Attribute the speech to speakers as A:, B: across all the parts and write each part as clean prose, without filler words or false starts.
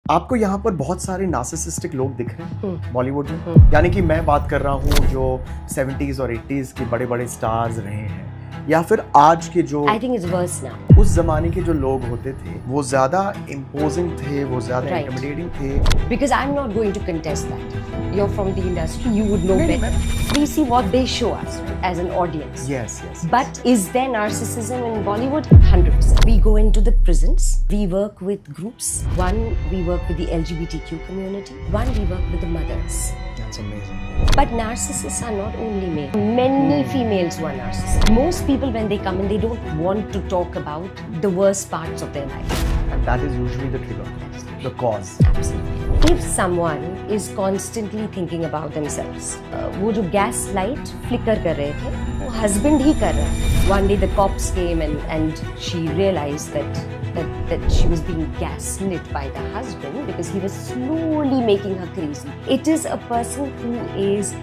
A: आपको यहाँ पर बहुत सारे नार्सिसिस्टिक लोग दिख रहे हैं बॉलीवुड में, यानी कि मैं बात कर रहा हूँ जो 70s और 80s के बड़े बड़े स्टार्स रहे हैं, या फिर आज के जो
B: I think it's worse now.
A: उस जमाने के जो लोग होते थे वो ज्यादा इम्पोजिंग थे, वो ज्यादा
B: Right.
A: इंटिमिडेटिंग थे।
B: Because I'm not going to contest that. You're from the industry, you would know
A: नहीं,
B: better. We see what they show us as an audience.
A: Yes, yes.
B: But is there narcissism in Bollywood? 100%. We go into the prisons. We work with groups. One, we work with the LGBTQ community. One, we work with the mothers.
A: That's amazing.
B: But narcissists are not only male. Many females who are narcissists. Most people, when they come in, they don't want to talk about the worst parts of their life.
A: And that is usually the trigger, the cause.
B: Absolutely. If someone is constantly thinking about themselves, वो जो gas light flicker कर रहे थे, वो husband ही कर रहा है. One day the cops came and she realized that she was being gaslit by the husband because he was slowly making her crazy. It is a person who is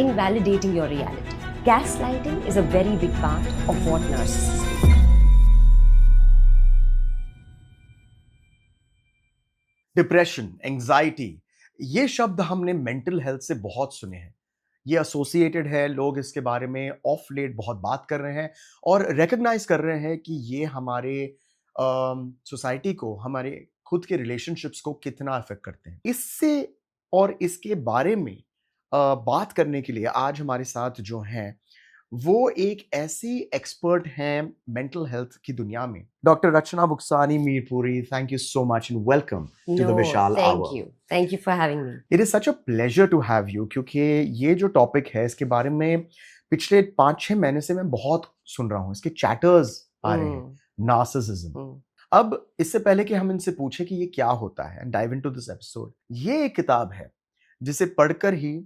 B: invalidating your reality. Gaslighting is a very big part of what narcissism is.
A: Depression, anxiety, ये शब्द हमने mental health से बहुत सुने हैं। ये associated है, लोग इसके बारे में ऑफ लेट बहुत बात कर रहे हैं और रिकॉग्नाइज कर रहे हैं कि ये हमारे सोसाइटी को, हमारे खुद के रिलेशनशिप्स को कितना अफेक्ट करते हैं। इससे और इसके बारे में बात करने के लिए आज हमारे साथ जो हैं वो एक ऐसी एक्सपर्ट हैं मेंटल हेल्थ की दुनिया में, doctor Rachna Buxani Mirpuri. Thank you so much and welcome to the Vishal hour.
B: Thank you for having me.
A: It is such a pleasure to have you, क्योंकि ये जो टॉपिक है इसके बारे में पिछले 5-6 महीने से मैं बहुत सुन रहा हूँ, इसके चैटर्स आ रहे हैं, नार्सिसिज्म। अब इससे पहले कि हम इनसे पूछे कि ये क्या होता है, डाइव इनटू दिस एपिसोड, ये एक किताब है जिसे पढ़कर ही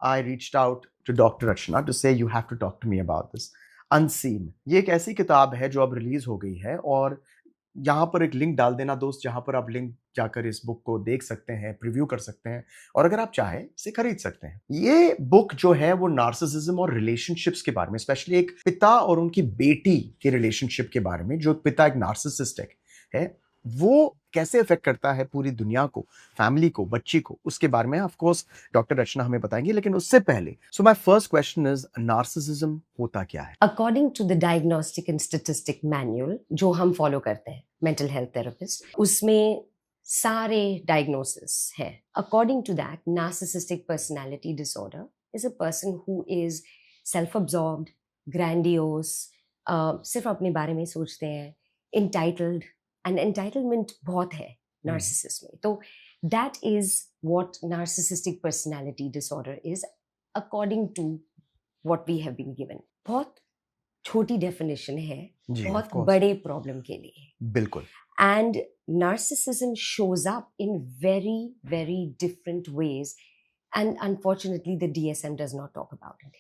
A: I reached out to Dr. Rachna to say you have to talk to me about this. Unseen. ये एक ऐसी किताब है जो अब रिलीज हो गई है और यहाँ पर एक लिंक डाल देना दोस्त, जहाँ पर आप लिंक जाकर इस बुक को देख सकते हैं, प्रीव्यू कर सकते हैं और अगर आप चाहें इसे खरीद सकते हैं। ये बुक जो है वो नार्सिसिज्म और रिलेशनशिप्स के बारे में, स्पेशली एक पिता और उनकी बेटी के रिलेशनशिप के बारे में, जो पिता एक नार्सिसिस्ट है वो कैसे इफेक्ट करता है पूरी दुनिया को, फैमिली को, बच्ची को, उसके बारे में ऑफ कोर्स डॉक्टर रचना हमें बताएंगे। लेकिन उससे पहले, so my first question is, narcissism होता क्या है?
B: According to the Diagnostic and Statistic Manual, जो हम फॉलो करते हैं मेंटल हेल्थ थेरेपिस्ट, उसमें सारे डायग्नोसिस है। According to that, narcissistic personality disorder is a person who is self-absorbed, grandiose, सिर्फ अपने बारे में सोचते हैं, entitled, and entitlement बहुत है narcissism में। तो that is what narcissistic personality disorder is according to what we have been given. बहुत छोटी definition है बहुत बड़े problem के लिए।
A: बिल्कुल।
B: And narcissism shows up in very, very different ways, and unfortunately the DSM does not talk about it.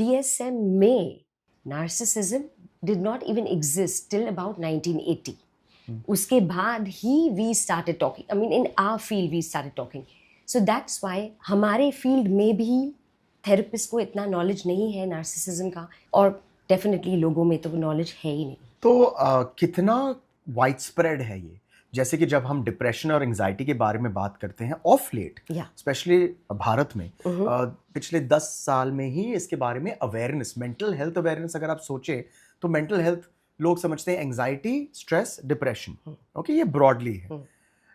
B: DSM में narcissism did not even exist till about 1980. उसके बाद ही we started talking. I mean, in our field we started talking. So that's why हमारे field में भी therapist को इतना knowledge नहीं है नार्सिसिज्म का, और डेफिनेटली लोगों में तो नॉलेज है ही नहीं।
A: तो कितना वाइड स्प्रेड है ये? जैसे कि जब हम डिप्रेशन और एंजाइटी के बारे में बात करते हैं ऑफ लेट, स्पेशली भारत में पिछले 10 साल में ही इसके बारे में अवेयरनेस, मेंटल हेल्थ अवेयरनेस, अगर आप सोचे तो मेंटल हेल्थ लोग समझते हैं एंजाइटी, स्ट्रेस, डिप्रेशन, ओके, ये ब्रॉडली है।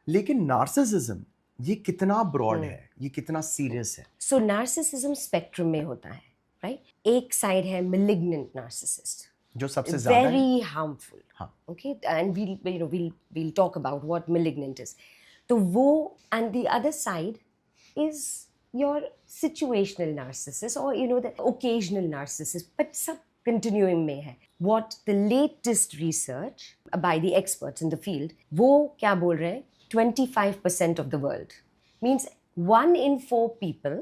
A: लेकिन नार्सिसिज्म ये कितना ब्रॉड है, ये कितना सीरियस है?
B: सो नार्सिसिज्म स्पेक्ट्रम में होता है, राइट? एक साइड है मैलिग्नेंट नार्सिसिस्ट,
A: जो सबसे ज्यादा
B: very harmful, okay, and we'll talk about what malignant is. तो वो, and the other side is your situational narcissist, or the occasional narcissist, but सब continuing में है। What the latest research by the experts in the field, वो क्या बोल रहे हैं? 25% of the world, means 1 in 4 people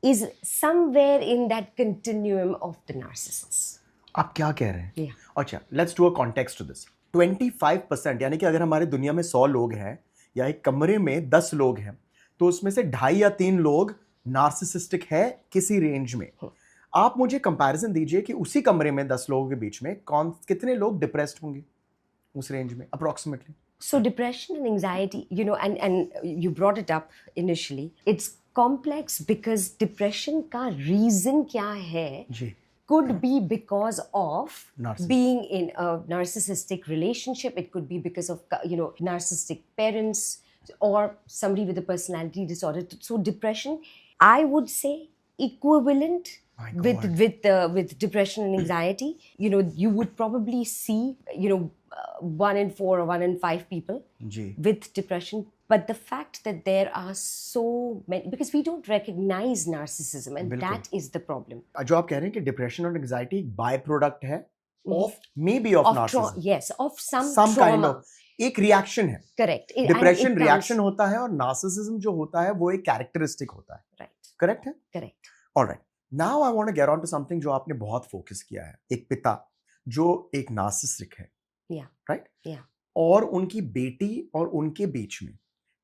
B: is somewhere in that continuum of the narcissist.
A: आप क्या कह रहे हैं? अच्छा, let's do a context to this. 25%, यानी कि अगर हमारे दुनिया में 100 लोग हैं या एक कमरे में 10 लोग हैं, तो उसमें से 2.5 या 3 लोग नार्सिसिस्टिक है किसी रेंज में। आप मुझे कंपैरिजन दीजिए कि उसी कमरे में 10 लोगों के बीच में कितने लोग डिप्रेस्ड होंगे उस रेंज में approximately?
B: So depression and anxiety, you know, and you brought it up initially. It's complex because depression का reason क्या है?
A: जी.
B: Could be because of
A: Narcissist.
B: being in a narcissistic relationship. It could be because of, you know, narcissistic parents or somebody with a personality disorder. So depression, I would say, equivalent
A: My
B: with with depression and anxiety. You know, you would probably see, you know, 1 in 4 or 1 in 5 people
A: ji.
B: with depression. But the fact that there are so many, because we don't recognize narcissism, and
A: बिल्कुल.
B: that is the problem.
A: जो आप कह रहे हैं कि depression और anxiety एक byproduct है of maybe of narcissism.
B: Yes, of some
A: some kind
B: trauma.
A: Of एक रिएक्शन है.
B: Correct.
A: डिप्रेशन रिएक्शन होता है और नार्सिसिज्म जो होता है वो एक कैरेक्टरिस्टिक होता है.
B: Right.
A: करेक्ट है?
B: Correct.
A: Alright. Now I want to get on to something जो आपने बहुत फोकस किया है. एक पिता जो एक नार्सिसिस्टिक है.
B: Yeah.
A: राइट?
B: Yeah.
A: और उनकी बेटी और उनके बीच में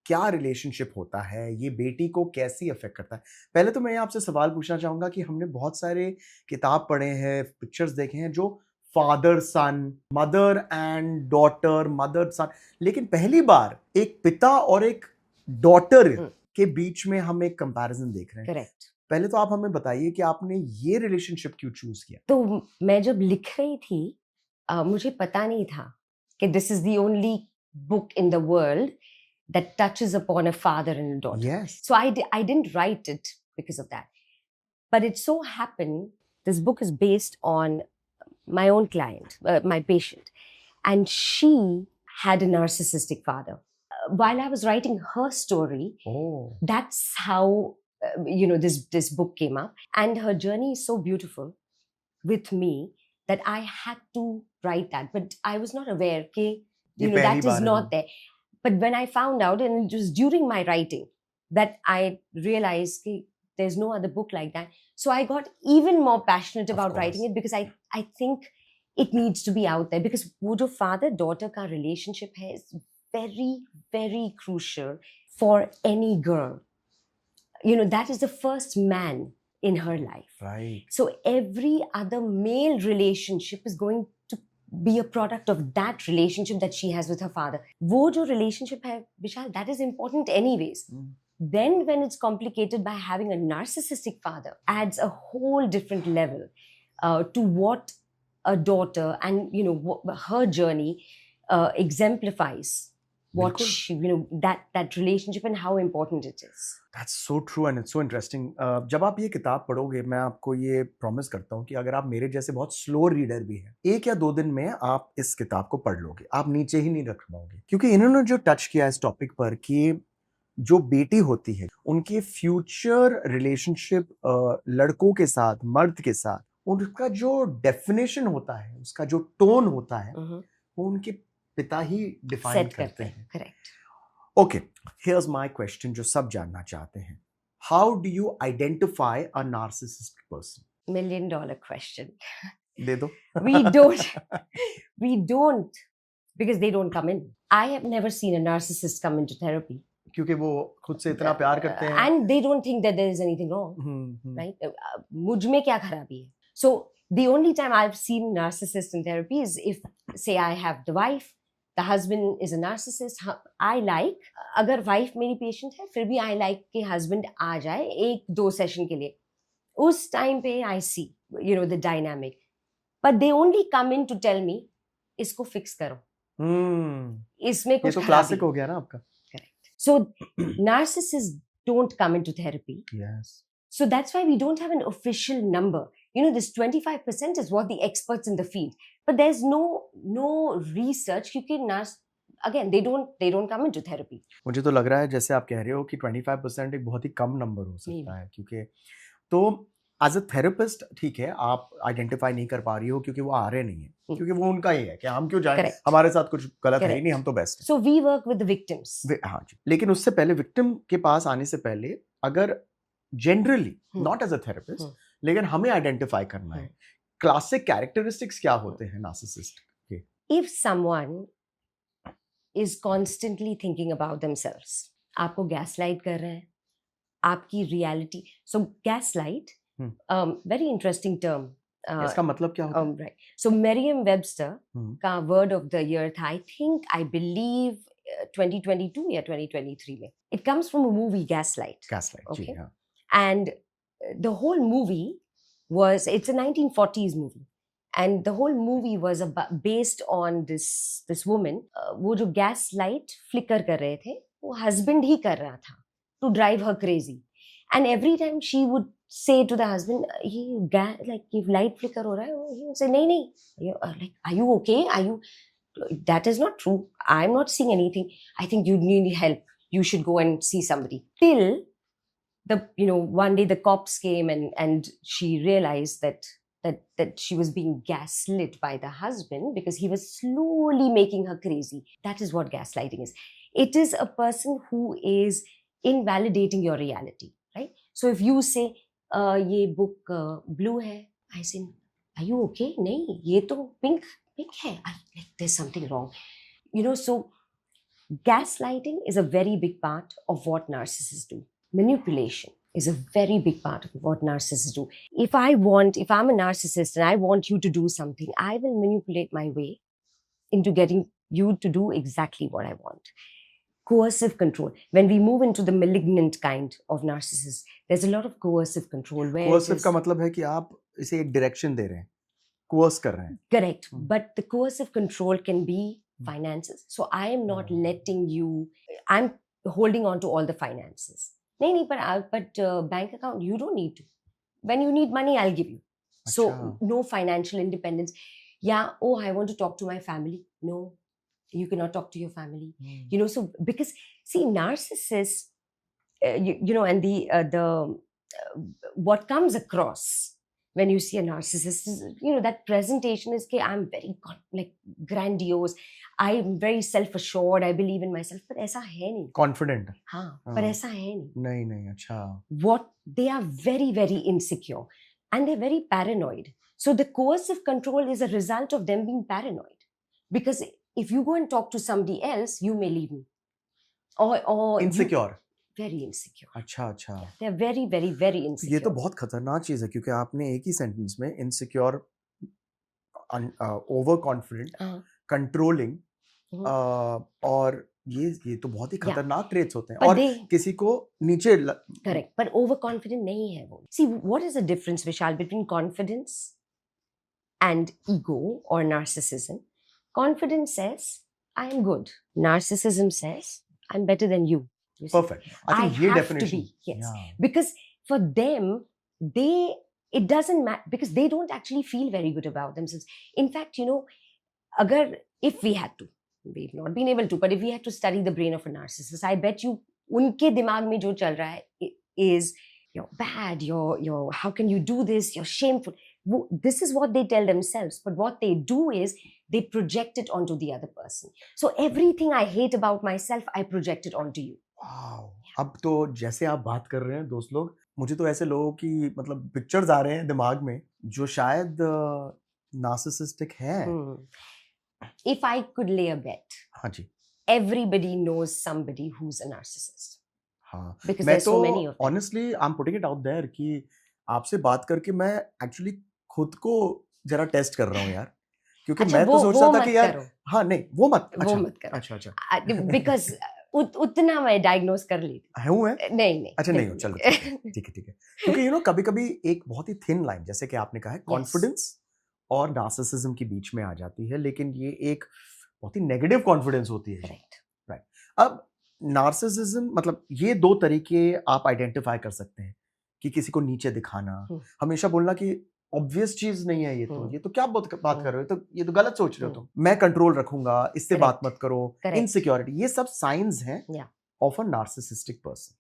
A: क्या रिलेशनशिप होता है, ये बेटी को कैसे अफेक्ट करता है. पहले तो मैं आपसे सवाल पूछना चाहूंगा कि हमने बहुत सारे किताब पढ़े हैं, पिक्चर्स देखे हैं जो father son, mother and daughter, mother son, लेकिन पहली बार एक पिता और एक डॉटर के बीच में हम एक कंपैरिजन देख रहे हैं.
B: Correct.
A: पहले तो आप हमें बताइए कि आपने ये रिलेशनशिप क्यों चूज किया.
B: तो मैं जब लिख रही थी, मुझे पता नहीं था कि this is the only book in the world that touches upon a father and a daughter.
A: Yes.
B: So I didn't write it because of that. But it so happened, this book is based on my own client, my patient. And she had a narcissistic father. While I was writing her story, that's how, you know, this book came up. And her journey is so beautiful with me that I had to write that. But I was not aware that, you know, that is not there. But when I found out, and it was during my writing, that I realized that there's no other book like that. So I got even more passionate about writing it, because I think it needs to be out there. Because wo jo father-daughter ka relationship hai is very, very crucial for any girl. You know, that is the first man in her life.
A: Right.
B: So every other male relationship is going to be a product of that relationship that she has with her father. Wo jo relationship hai, Vishal, that is important anyways. Then when it's complicated by having a narcissistic father, adds a whole different level to what a daughter and, you know, her journey exemplifies. What she, you know, that relationship and how important it is.
A: That's so true and it's so interesting. जब आप ये किताब पढ़ोगे, मैं आपको ये promise करता हूँ कि अगर आप मेरे जैसे बहुत स्लो रीडर भी हैं, 1 या 2 दिन में आप इस किताब को पढ़ लोगे, आप नीचे ही नहीं रख पाओगे. क्योंकि इन्होंने जो टच किया इस टॉपिक पर कि जो बेटी होती है, उनके फ्यूचर रिलेशनशिप लड़कों के साथ, मर्द के साथ, उनका जो डेफिनेशन होता है, उसका जो टोन होता है, वो उनके पिता ही डिफाइन करते हैं.
B: Correct.
A: Okay, here's my question जो सब जानना चाहते हैं. How do you identify a narcissistic person?
B: $1 million question.
A: दे दो.
B: we don't because they don't come in. I have never seen a narcissist come into therapy.
A: क्योंकि वो खुद से इतना प्यार करते हैं.
B: And they don't think that there is anything wrong. Right? मुझ में क्या खराबी है? So the only time I've seen narcissists in therapy is if, say, I have the wife, the husband is a narcissist. I like, अगर wife मेरी patient है, फिर भी I like कि husband आ जाए 1-2 session के लिए. उस time पे I see, you know, the dynamic. But they only come in to tell me, इसको fix करो. इसमें कुछ
A: ये तो classic हो गया ना आपका.
B: Correct. So narcissists don't come into therapy.
A: Yes.
B: So that's why we don't have an official number. You know, this 25% is what the experts in the field. But there's no research. Because again, they don't come into therapy.
A: मुझे तो लग रहा है जैसे आप कह रहे हो कि 25% एक बहुत ही कम नंबर हो सकता है, क्योंकि तो एज अ थेरेपिस्ट ठीक है, आप आइडेंटिफाई नहीं कर पा रही हो क्योंकि वो आ रहे नहीं है, क्योंकि वो उनका ही है कि हम क्यों जाएं, हमारे साथ कुछ गलत है ही नहीं, हम तो बेस्ट हैं.
B: So we work with the victims.
A: हाँ जी. लेकिन उससे पहले विक्टिम के पास आने से पहले अगर generally not as a therapist, लेकिन हमें आइडेंटिफाई करना है क्लासिक कैरेक्टरिस्टिक्स क्या होते हैं नार्सिसिस्ट के.
B: If someone is constantly thinking about themselves, आपको गैसलाइट कर रहे हैं, आपकी reality. So gaslight, very interesting term.
A: इसका मतलब क्या होता है?
B: Right. So Merriam-Webster
A: हम्म,
B: का word of the year था, I believe 2022 या 2023 में. It comes from a movie, Gaslight.
A: gaslight, ji
B: Okay.
A: हाँ.
B: And the whole movie it's a 1940s movie. And the whole movie was based on this woman. वो जो gas light flicker कर रहे थे, वो husband ही कर रहा था to drive her crazy. And every time she would say to the husband, like if light flicker हो रहा है, he would say नहीं, like are you okay? That is not true. I'm not seeing anything. I think you need help. You should go and see somebody. Till one day the cops came and she realized that she was being gaslit by the husband because he was slowly making her crazy. That is what gaslighting is. It is a person who is invalidating your reality, right? So if you say ye book blue hai, I say, are you okay? Nahi, ye to pink hai. Like there's something wrong. So gaslighting is a very big part of what narcissists do. Manipulation is a very big part of what narcissists do. If I'm a narcissist and I want you to do something, I will manipulate my way into getting you to do exactly what I want. Coercive control. When we move into the malignant kind of narcissist, there's a lot of coercive control.
A: coercive का मतलब है कि आप इसे एक direction दे रहे हैं, coerce कर रहे हैं.
B: Correct. But the coercive control can be finances. So I am not letting you, I'm holding on to all the finances. No, but bank account, you don't need to. When you need money, I'll give you. So
A: अच्छा.
B: no financial independence. Yeah, I want to talk to my family. No, you cannot talk to your family. So because see, narcissists, and the what comes across when you see a narcissist is, that presentation is कि I'm very grandiose, I'm very self-assured, I believe in myself, but ऐसा है नहीं.
A: Confident.
B: हाँ, पर ऐसा है नहीं.
A: नहीं, अच्छा.
B: What they are very, very insecure and they're very paranoid. So the coercive control is a result of them being paranoid. Because if you go and talk to somebody else, you may leave me. Or
A: Insecure.
B: Very insecure.
A: अच्छा.
B: They're very, very, very insecure.
A: ये तो बहुत खतरनाक चीज है क्योंकि आपने एक ही सेंटेंस में insecure, over confident, controlling, और ये तो बहुत ही खतरनाक traits होते हैं और किसी को नीचे
B: correct, but overconfident नहीं है वो. See, what is the difference, Vishal, between confidence and ego or narcissism? Confidence says, I am good. Narcissism says, I'm better than you.
A: Perfect. I think ये
B: have
A: definition.
B: to be, yes.
A: Yeah.
B: Because for them, it doesn't matter because they don't actually feel very good about themselves. In fact, if we had to, we've not been able to, but if we had to study the brain of a narcissist, I bet you उनके दिमाग में जो चल रहा है is you're bad, you're how can you do this, you're shameful. This is what they tell themselves, but what they do is they project it onto the other person. So everything I hate about myself, I project it onto you.
A: Wow. अब तो जैसे आप बात कर रहे हैं दोस्त लोग, मुझे तो ऐसे लोगों की मतलब पिक्चर्स आ रहे हैं दिमाग में जो शायद नार्सिसिस्टिक हैं.
B: If I could lay a bet,
A: हाँ जी,
B: everybody knows somebody who's a narcissist.
A: हाँ,
B: Because
A: मैं
B: there's so many
A: तो
B: of them.
A: honestly I'm putting it out there कि आपसे बात करके मैं एक्चुअली खुद को जरा टेस्ट कर रहा हूँ यार, क्योंकि
B: अच्छा,
A: मैं तो सोच रहा था कि यार
B: करो.
A: हाँ नहीं वो मत
B: करो.
A: अच्छा
B: Because उतना मैं डायग्नोज कर लेती
A: हूँ.
B: नहीं
A: अच्छा नहीं हो, चलो ठीक है क्योंकि कभी-कभी एक बहुत ही थिन लाइन जैसे कि आपने कहा है कॉन्फिडेंस और नार्सिसिज्म के बीच में आ जाती है, लेकिन ये एक बहुत ही नेगेटिव कॉन्फिडेंस होती है. राइट. अब नार्सिसिज्म मतलब ये दो तरीके आप आइडेंटिफाई कर सकते हैं कि किसी को नीचे दिखाना, हमेशा बोलना कि ऑब्वियस चीज नहीं है ये तो क्या बात कर रहे हो, तो ये तो गलत सोच रहे हो तुम, मैं कंट्रोल रखूंगा, इससे बात मत करो, इनसिक्योरिटी, ये सब साइंस हैं ऑफ अ नार्सिसिस्टिक पर्सन.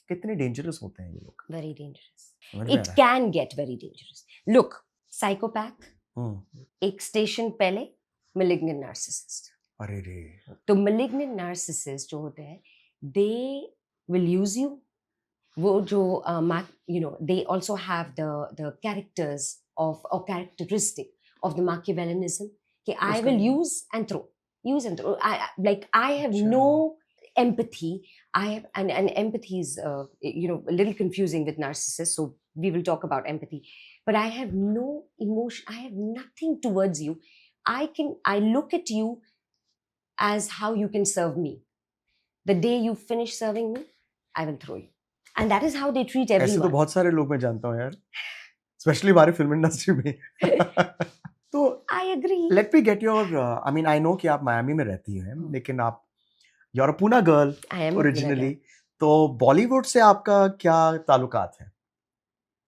A: कितने डेंजरस होते हैं ये लोग?
B: Very dangerous. It can get very dangerous. Look, psychopath एक स्टेशन पहले malignant narcissist.
A: अरे रे.
B: तो malignant narcissist जो होते हैं, they will use you. वो जो they also have the characters of or characteristic of the Machiavellianism कि I will use and throw. I have no empathy. I have and empathy is a little confusing with narcissists, so we will talk about empathy. but I have no emotion. I have nothing towards you. I look at you as how you can serve me. The day you finish serving me, I will throw you. And that is how they treat
A: ऐसे तो
B: everyone.
A: बहुत सारे लोग मैं जानता हूँ यार, specially हमारे फिल्म इंडस्ट्री में. तो
B: I agree.
A: Let me get your, I mean I know कि आप मायामी में रहती हैं, लेकिन आप you are a Poona girl
B: I am
A: originally. तो बॉलीवुड से आपका क्या ताल्लुकात है?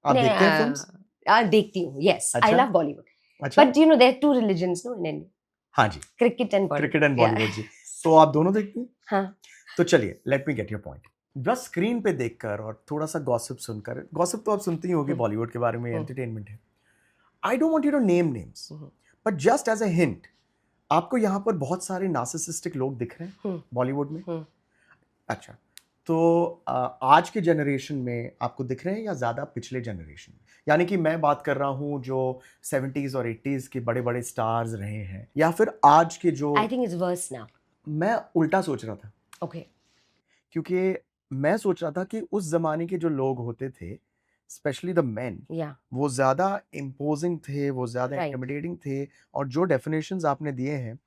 A: आप देखते हैं फिल्म्स?
B: देखती हूँ. Yes, I
A: अच्छा.
B: love Bollywood.
A: अच्छा.
B: But you know there are two religions, no, in India.
A: हाँ जी,
B: Cricket and Bollywood.
A: Cricket and
B: Yeah.
A: Bollywood जी. तो आप दोनों देखती हैं?
B: हाँ.
A: तो चलिए, let me get your point. बस स्क्रीन पे देखकर और थोड़ा सा गॉसिप सुनकर, गॉसिप तो आप सुनती ही होगी बॉलीवुड के बारे में, एंटरटेनमेंट है. I don't want you to name names, but just as a hint, आपको यहाँ पर बहुत सारे नार्सिसिस्टिक लोग दिख रहे हैं बॉलीवुड में? अच्छा, तो आज के जनरेशन में आपको दिख रहे हैं या ज़्यादा पिछले जनरेशन में? यानी कि मैं बात कर रहा हूँ जो 70s और 80s के बड़े बड़े स्टार्स रहे हैं, या फिर आज के जो...
B: I think it's worse now.
A: मैं उल्टा सोच रहा था.
B: Okay.
A: क्योंकि मैं सोच रहा था कि उस जमाने के जो लोग होते थे, स्पेशली द मेन,
B: Yeah.
A: वो ज़्यादा इम्पोजिंग थे, वो ज़्यादा
B: Right.
A: इंटिमिडेटिंग थे, और जो डेफिनेशंस आपने दिए हैं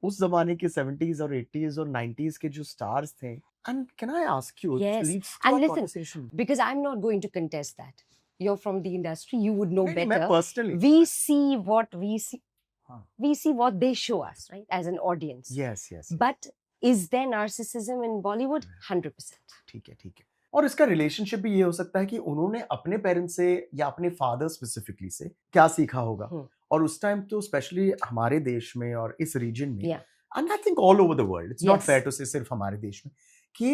A: उस जमाने के 70s और 80s और 90s के जो स्टार्स थे. And can I ask you,
B: Yes.
A: leads to
B: And
A: our
B: listen,
A: conversation.
B: Because I'm not going to contest that. You're from the industry, you would know
A: नहीं, मैं
B: better.
A: Personally,
B: We see what we see.
A: हाँ.
B: We see what they show us, right, as an audience.
A: Yes yes,
B: But is there narcissism in Bollywood? 100%.
A: ठीक है ठीक है. और इसका relationship भी ये हो सकता है कि उन्होंने अपने पेरेंट्स से या अपने फादर स्पेसिफिकली से क्या सीखा होगा. और उस टाइम तो स्पेशली हमारे देश में और इस रीजन में,
B: Yeah.
A: And I think all over the world, it's not
B: Yes.
A: Fair to say सिर्फ हमारे देश में, कि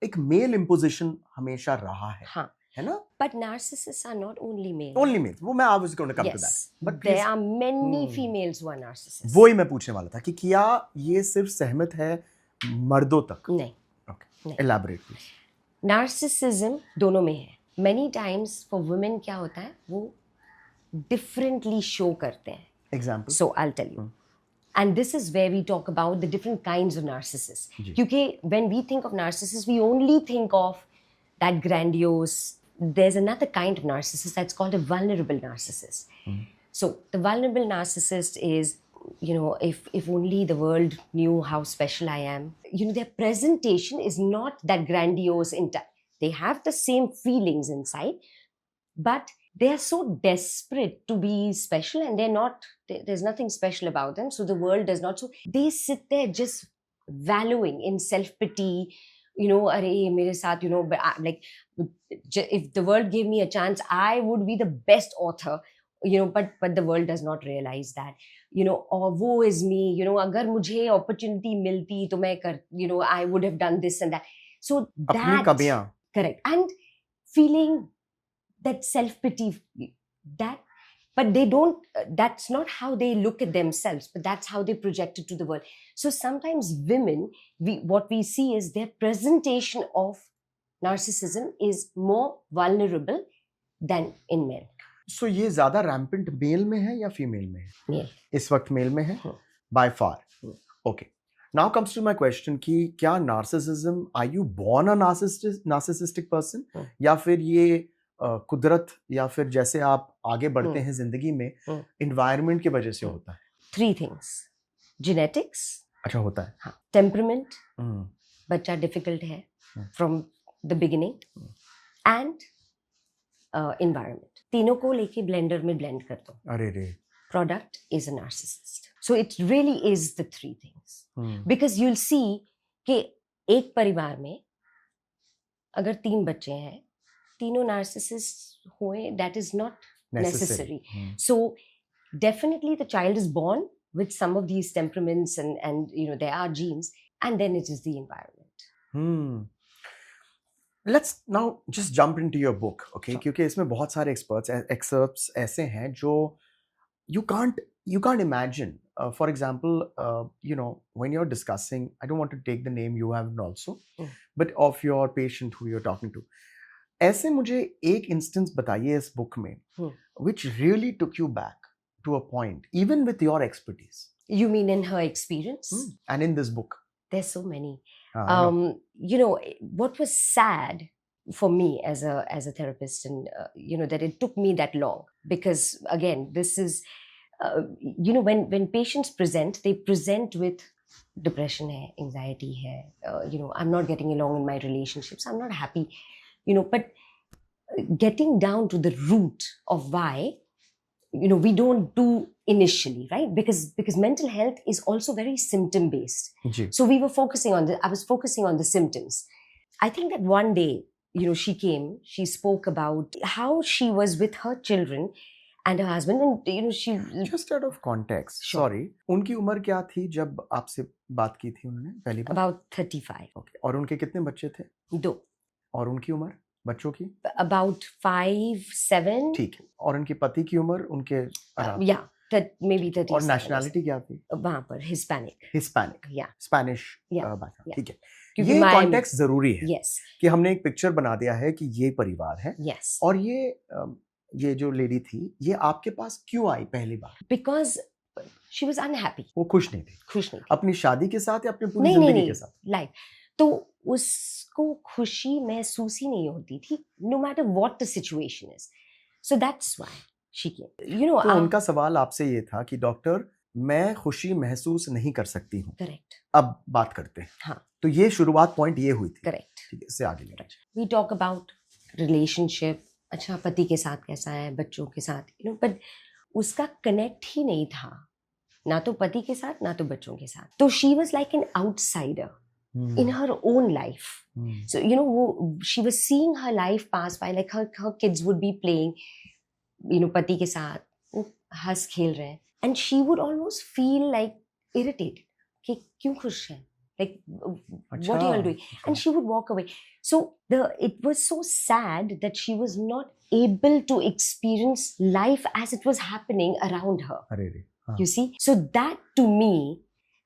A: एक मेल इम्पोजिशन हमेशा रहा है.
B: हाँ.
A: है ना?
B: But narcissists are not only male.
A: Only male, वो मैं I was going to come to
B: Yes.
A: That. But
B: There are many females who are narcissists.
A: वो ही मैं पूछने वाला था कि क्या ये सिर्फ सहमत है मर्दों तक?
B: नहीं.
A: ओके,
B: नहीं.
A: Elaborate please.
B: नार्सिसिज्म दोनों में है. Many times for women क्या होता है, वो differently show करते हैं.
A: Example.
B: So I'll tell you. And this is where we talk about the different kinds of narcissists.
A: जी.
B: क्योंकि when we think of narcissists, we only think of that grandiose. There's another kind of narcissist that's called a vulnerable narcissist. So the vulnerable narcissist is, you know, if only the world knew how special I am. You know, their presentation is not that grandiose. They have the same feelings inside, but they are so desperate to be special, and they're not. There's nothing special about them, so the world does not. So they sit there just wallowing in self-pity. You know, arey mere saath, you know, like if the world gave me a chance, I would be the best author. You know, but the world does not realize that. You know, or woe is me. You know, agar mujhe opportunity milti, to main kar. You know, I would have done this and that. So
A: अपनी कमियां.
B: Correct. And feeling that self-pity, that, but they don't, that's not how they look at themselves, but that's how they project it to the world. So sometimes women, what we see is their presentation of narcissism is more vulnerable than in men.
A: So ये ज्यादा rampant mail में है या female में है?
B: Male.
A: इस वक्त mail में है, by far. Okay. Now comes to my question कि क्या narcissism, are you born a narcissistic person, या फिर ये कुदरत, या फिर जैसे आप आगे बढ़ते हैं जिंदगी में environment की वजह से होता है?
B: 3 things. Genetics.
A: अच्छा, होता है.
B: हाँ. Temperament. बच्चा difficult है from the beginning. And environment. तीनों को लेके blender में blend कर दो.
A: अरे रे.
B: Product is a narcissist. So it really is the 3 things. Because you'll see कि एक परिवार में अगर 3 बच्चे हैं, तीनों narcissists हुए, that is not necessary. So definitely the child is born with some of these temperaments, and you know, there are genes, and then it is the environment.
A: Let's now just jump into your book, okay?
B: Sure.
A: क्योंकि इसमें बहुत सारे excerpts ऐसे हैं जो you can't imagine. For example, you know, when you're discussing, I don't want to take the name you have also, but of your patient who you're talking to. ऐसे मुझे एक instance बताइए इस book में, which really took you back to a point, even with your expertise.
B: You mean in her experience?
A: And in this book?
B: There's so many.
A: Know.
B: You know, what was sad for me as a therapist, and that it took me that long, because again, this is when patients present, they present with depression hai, anxiety hai, I'm not getting along in my relationships, I'm not happy, but getting down to the root of why we don't do initially, right? Because mental health is also very symptom based. So I was focusing on the symptoms. I think that one day, she came, she spoke about how she was with her children and her husband, and she
A: just out of context,
B: Sure.
A: sorry, उनकी उम्र क्या थी जब आपसे बात की थी उन्होंने पहली बार?
B: about 35.
A: Okay. और उनके कितने बच्चे थे?
B: 2.
A: और उनकी उम्र बच्चों की?
B: About 5, 7.
A: ठीक है। और उनके पति की उम्र उनके
B: yeah, maybe 30.
A: और नेशनैलिटी क्या थी?
B: वहाँ पर हिस्पैनिक,
A: yeah. स्पेनिश background, ठीक है।
B: क्योंकि
A: ये कॉन्टेक्स्ट जरूरी है।
B: yes.
A: कि हमने एक पिक्चर बना दिया है कि ये परिवार है।
B: yes.
A: और ये जो लेडी थी, ये आपके पास क्यों आई पहली बार?
B: Because she was unhappy.
A: वो खुश नहीं थी अपनी शादी के साथ या अपनी पूरी जिंदगी के साथ?
B: लाइफ तो उसको खुशी महसूस ही नहीं होती थी, no matter what the situation is. So that's why she came.
A: तो उनका सवाल आपसे ये था कि डॉक्टर, मैं खुशी महसूस नहीं कर सकती हूँ।
B: करेक्ट।
A: अब बात करते हैं।
B: हाँ।
A: तो ये शुरुआत पॉइंट ये हुई थी।
B: करेक्ट।
A: ठीक है, इससे आगे ले जाइए।
B: We talk about relationship, अच्छा पति के साथ कैसा है, बच्चों के साथ, but उसका कनेक्ट ही नहीं था, ना तो पति के साथ ना तो बच्चों के साथ। तो she was like an outsider in her own life. So she was seeing her life pass by, like her kids would be playing, पति के साथ वो हंस खेल रहे हैं, and she would almost feel like irritated कि क्यों खुश है, like what are you all doing, and she would walk away. So it was so sad that she was not able to experience life as it was happening around her. You see, so that to me,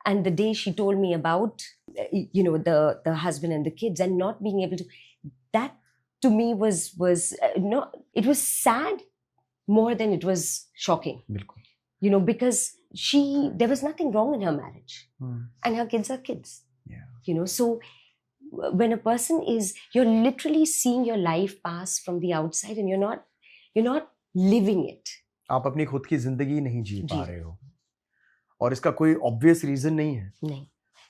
B: and the day she told me about the husband and the kids and not being able to, that to me was it was sad more than it was shocking. Bilkul. Because there was nothing wrong in her marriage, and her kids are kids. Yeah. So when a person you're literally seeing your life pass from the outside, and you're not living it.
A: आप अपनी खुद की जिंदगी नहीं जी पा रहे हो, और इसका कोई ऑब्वियस रीजन नहीं है।
B: नहीं।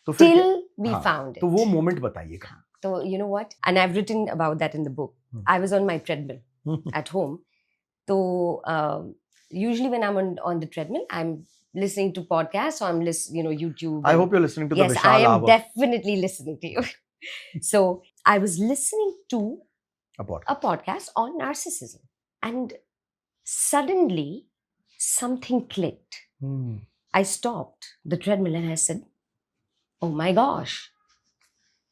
A: तो फिर
B: Till we found it.
A: तो वो मोमेंट बताइएगा।
B: So you know what? And I've written about that in the book. I was on my treadmill at home. So usually when I'm on the treadmill, I'm listening to podcasts, or I'm listening, YouTube.
A: I hope you're listening to the Vishal
B: Hour. Yes, I am
A: hour.
B: definitely listening to you. So I was listening to a podcast on narcissism, and suddenly something clicked. I stopped the treadmill and I said, oh my gosh,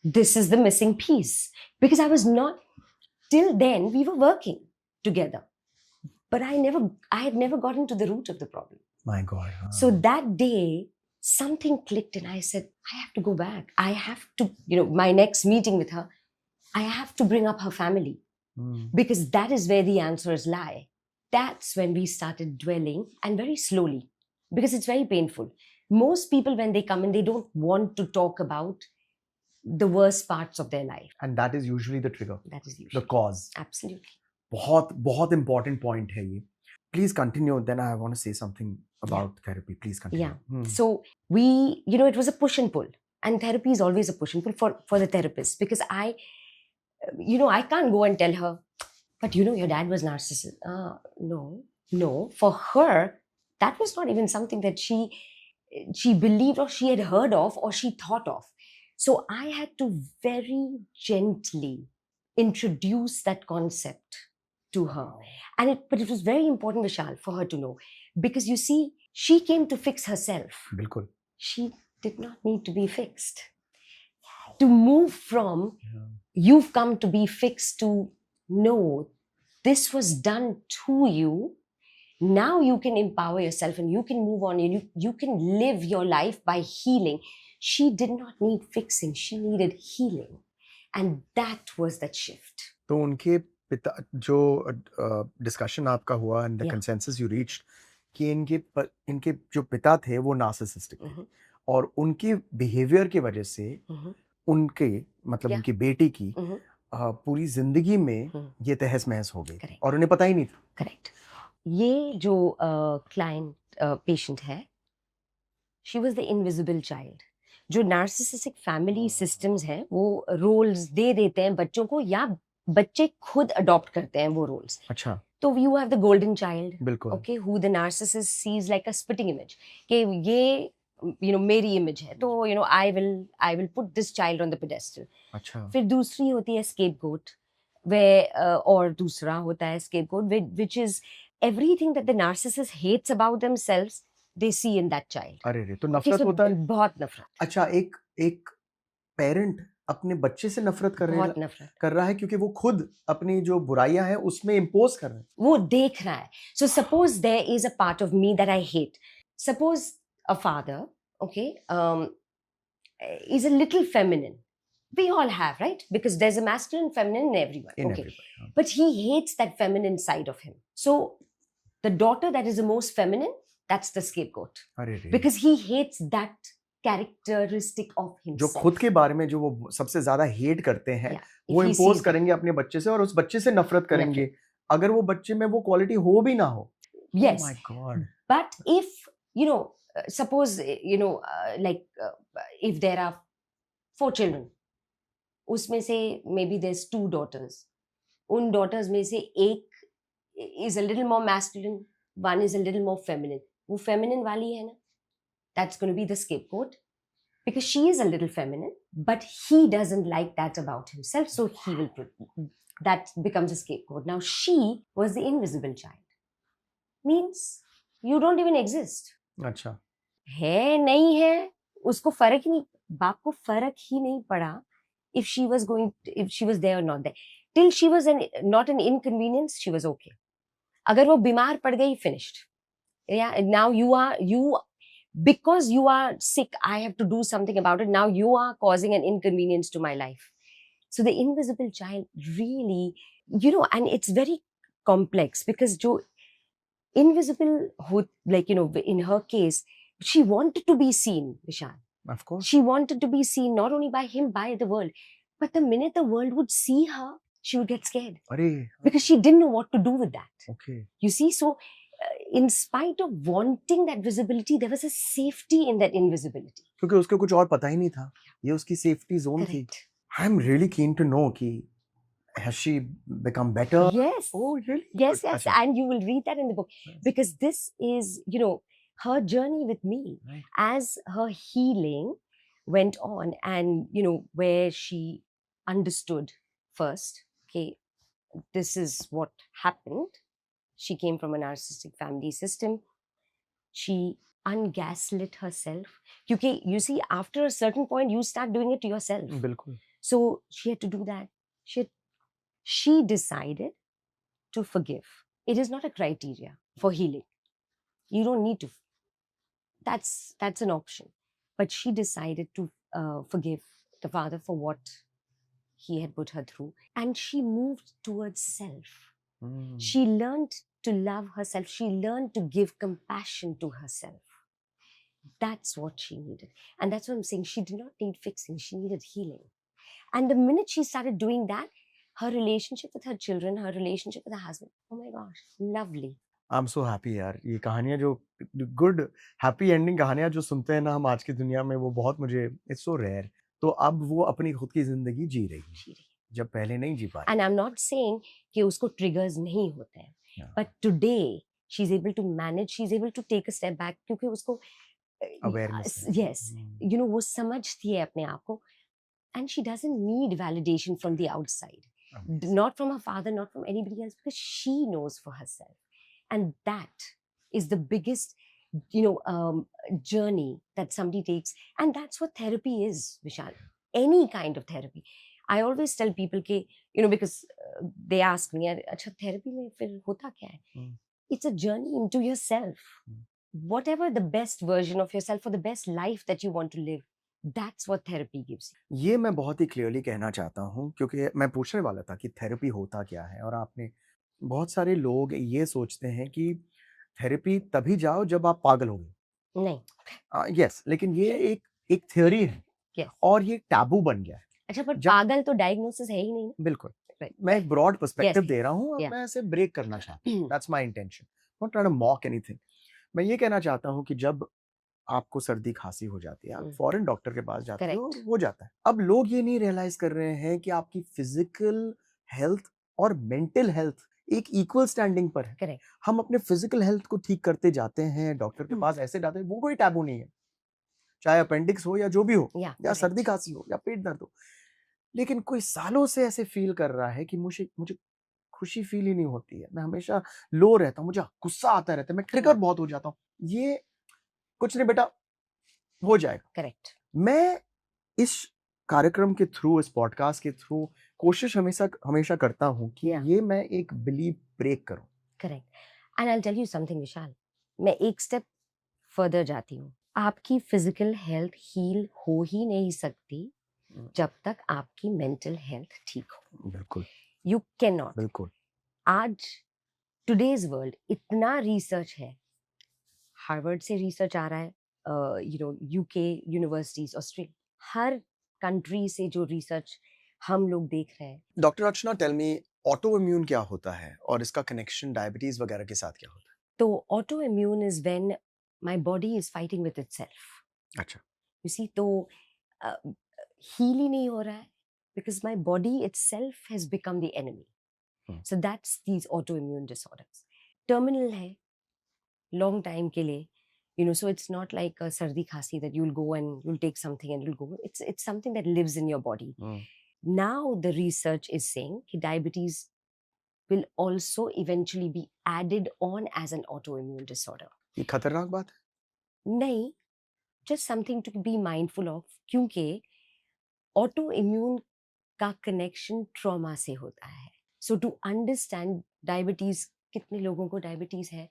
B: this is the missing piece. Because I was not, till then we were working together, but I had never gotten to the root of the problem.
A: My God.
B: So that day, something clicked and I said, I have to go back. I have to, my next meeting with her, I have to bring up her family, because that is where the answers lie. That's when we started dwelling, and very slowly, because it's very painful. Most people, when they come in, they don't want to talk about the worst parts of their life.
A: And that is usually the trigger.
B: That is usually
A: the cause.
B: Absolutely.
A: बहुत important point है ये. Please continue. Then I want to say something about therapy. Please continue.
B: Yeah. So we, it was a push and pull, and therapy is always a push and pull for the therapist, because I can't go and tell her, but your dad was narcissist. No. For her, that was not even something that she believed, or she had heard of, or she thought of. So I had to very gently introduce that concept to her. But it was very important, Vishal, for her to know, because you see, she came to fix herself.
A: Bilkul.
B: She did not need to be fixed. To move from you've come to be fixed to no, this was done to you. Now you can empower yourself and you can move on, and you can live your life by healing. She did not need fixing. She needed healing. And that was that shift.
A: तो उनके पिता जो discussion आपका हुआ and the consensus you reached कि इनके जो पिता थे वो नार्सिसिस्टिक थे, और उनके बिहेवियर की वजह से उनके मतलब उनकी बेटी की पूरी जिंदगी में ये तहस महस हो गई
B: Correct.
A: और उन्हें पता ही नहीं था।
B: करेक्ट। ये जो क्लाइंट पेशेंट है, she was the invisible child. जो नार्सिसिस्टिक फैमिली सिस्टम्स हैं वो रोल्स दे देते हैं बच्चों को, या बच्चे खुद अडॉप्ट करते हैं वो रोल्स।
A: अच्छा,
B: तो you have the golden child,
A: बिल्कुल।
B: Okay, who the narcissist sees like a spitting image, कि ये मेरी इमेज है, तो I will put this child on the pedestal.
A: अच्छा,
B: फिर दूसरी होती है स्केपगोट, वे और दूसरा होता है scapegoat which is everything that the narcissist hates about themselves they see in that child.
A: अरे रे, तो
B: ओके,
A: नफरत
B: सो
A: होता है।
B: बहुत नफरत,
A: अच्छा, एक एक पेरेंट अपने बच्चे से नफरत
B: बहुत नफरत
A: कर रहा है क्योंकि वो खुद अपनी जो बुराइयां हैं उसमें इम्पोज कर रहे हैं।
B: वो देख रहा है। So suppose there is a part of me that I hate. Suppose a father, okay, is a little feminine. We all have, right? Because there's a masculine and feminine in everyone.
A: In
B: Okay.
A: everybody, हाँ।
B: But he hates that feminine side of him. So the daughter that is the most feminine, that's the scapegoat.
A: अरे रे,
B: Because he hates that characteristic of
A: जो
B: himself.
A: खुद के बारे में जो वो सबसे ज्यादा हेट करते हैं
B: Yeah. If
A: वो
B: he
A: इम्पोज
B: sees
A: करेंगे अपने बच्चे से और उस बच्चे से नफरत करेंगे अगर वो बच्चे में वो क्वालिटी हो भी ना हो।
B: Yes.
A: Oh my God.
B: But if, suppose, if there are 4 children, उसमें से maybe there's 2 daughters. उन daughters में से एक is a little more masculine, one is a little more feminine. वो feminine वाली है ना, that's going to be the scapegoat, because she is a little feminine, but he doesn't like that about himself, so he will that becomes a scapegoat. Now she was the invisible child, means you don't even exist.
A: अच्छा,
B: है नहीं है उसको फर्क ही नहीं, बाप को फर्क ही नहीं पड़ा if she was there or not there, till she was not an inconvenience, she was okay. अगर वो बीमार पड़ गई, finished. Yeah, now you because you are sick, I have to do something about it. Now you are causing an inconvenience to my life. So the invisible child really, and it's very complex, because jo invisible, in her case, she wanted to be seen, Vishal.
A: of course.
B: She wanted to be seen not only by him, by the world. But the minute the world would see her, she would get scared.
A: अरे,
B: Because she didn't know what to do with that.
A: okay.
B: You see, so in spite of wanting that visibility, there was a safety in that invisibility.
A: क्योंकि उसको कुछ और पता ही नहीं था, ये उसकी सेफ्टी जोन थी।
B: Correct.
A: I am really keen to know कि has she become better?
B: Yes.
A: Oh, really?
B: Yes,
A: Good.
B: yes.
A: अच्छा,
B: And you will read that in the book.
A: Yes.
B: Because this is, her journey with me,
A: Right.
B: as her healing went on, and, where she understood first, okay, this is what happened. She came from a narcissistic family system. She ungaslit herself. Because you see, after a certain point, you start doing it to yourself.
A: बिल्कुल।
B: So she had to do that. She decided to forgive. It is not a criteria for healing. You don't need to. That's an option. But she decided to forgive the father for what he had put her through. And she moved towards self. She learned to love herself. She learned to give compassion to herself. That's what she needed. And that's what I'm saying. She did not need fixing. She needed healing. And the minute she started doing that, her relationship with her children, her relationship with her husband, oh my gosh, lovely.
A: I'm so happy यार, ये कहानियां जो good happy ending कहानियां जो सुनते हैं ना हम आज की दुनिया में, वो बहुत मुझे इट्स सो रेयर। तो अब वो अपनी खुद की जिंदगी जी रही है जब पहले नहीं जी पाई।
B: And I'm not saying कि उसको triggers नहीं होते हैं, but today she's able to manage, she's able to take a step back, क्योंकि उसको
A: awareness,
B: yes, वो समझती है अपने आप को, and she doesn't need validation from the outside, not from her father, not from anybody else, because she knows for herself. And that is the biggest, journey that somebody takes. And that's what therapy is, Vishal. Any kind of therapy. I always tell people कि, because they ask me, अच्छा therapy में फिर होता क्या है? It's a journey into yourself. Whatever the best version of yourself, or the best life that you want to live, that's what therapy gives you.
A: ये मैं बहुत ही क्लियरली कहना चाहता हूँ, क्योंकि मैं पूछने वाला था कि थेरेपी होता क्या है, और आपने, बहुत सारे लोग ये सोचते हैं कि थेरेपी तभी जाओ जब आप पागल हो गए।
B: नहीं।
A: यस, लेकिन ये एक थ्योरी है,
B: Yes.
A: और ये टैबू बन गया है।
B: अच्छा, पर
A: जब
B: पागल तो डायग्नोसिस है ही नहीं ना।
A: बिल्कुल
B: Right.
A: मैं एक ब्रॉड पर्सपेक्टिव
B: Yes,
A: दे रहा हूँ, अब
B: yeah.
A: मैं ऐसे ब्रेक करना चाहता हूँ, that's my intention, not trying to mock anything. मैं ये कहना चाहता हूँ कि जब आपको सर्दी खांसी हो जाती है, आप फॉरेन डॉक्टर के पास जाते हो और
B: Correct.
A: हो जाता है। अब लोग ये नहीं रियलाइज कर रहे हैं कि आपकी फिजिकल हेल्थ और मेंटल हेल्थ एक इक्वल स्टैंडिंग पर है।
B: Correct.
A: हम अपने फिजिकल हेल्थ को ठीक करते जाते हैं डॉक्टर के पास, ऐसे जाते हैं, वो कोई टैबू नहीं है, चाहे अपेंडिक्स हो या जो भी हो,
B: Yeah,
A: या
B: correct.
A: सर्दी खांसी हो या पेट दर्द हो। लेकिन कोई सालों से ऐसे फील कर रहा है कि मुझे मुझे खुशी फील ही नहीं होती है, मैं हमेशा लो रहता हूँ, मुझे गुस्सा आता रहता है, मैं ट्रिगर बहुत हो जाता हूँ। ये कुछ नहीं बेटा, हो जाएगा।
B: Correct.
A: मैं इस कार्यक्रम के थ्रू, इस पॉडकास्ट के थ्रू कोशिश हमेशा हमेशा करता हूँ कि
B: Yeah.
A: ये मैं एक बिलीव ब्रेक करूँ।
B: Correct. And I'll tell you something, विशाल, मैं एक स्टेप फर्दर जाती हूँ। आपकी फिजिकल हेल्थ हील हो ही नहीं सकती जब तक आपकी मेंटल हेल्थ ठीक हो।
A: बिल्कुल
B: यू कैन नॉट।
A: बिल्कुल।
B: आज टुडेज वर्ल्ड इतना रिसर्च है, हार्वर्ड से रिसर्च आ रहा है, यूके यूनिवर्सिटीज, ऑस्ट्रेलिया, हर कंट्री से जो रिसर्च हम लोग देख रहे हैं।
A: डॉक्टर अर्चना, टेल मी, ऑटो इम्यून क्या होता है और इसका कनेक्शन डायबिटीज वगैरह के साथ क्या होता है?
B: तो auto immune is when my body is fighting with itself.
A: अच्छा।
B: यू सी, तो हील ही नहीं हो रहा है because my body itself has become the enemy. So that's these auto immune disorders. Terminal है लॉन्ग टाइम के लिए, so it's not like a sardi khasi that you'll go and you'll take something and you'll go. It's something that lives in your body. Now the research is saying that diabetes will also eventually be added on as an autoimmune disorder.
A: ये खतरनाक बात है?
B: नहीं, just something to be mindful of, क्योंकि autoimmune का connection trauma से होता है. So to understand diabetes, कितने लोगों को diabetes है,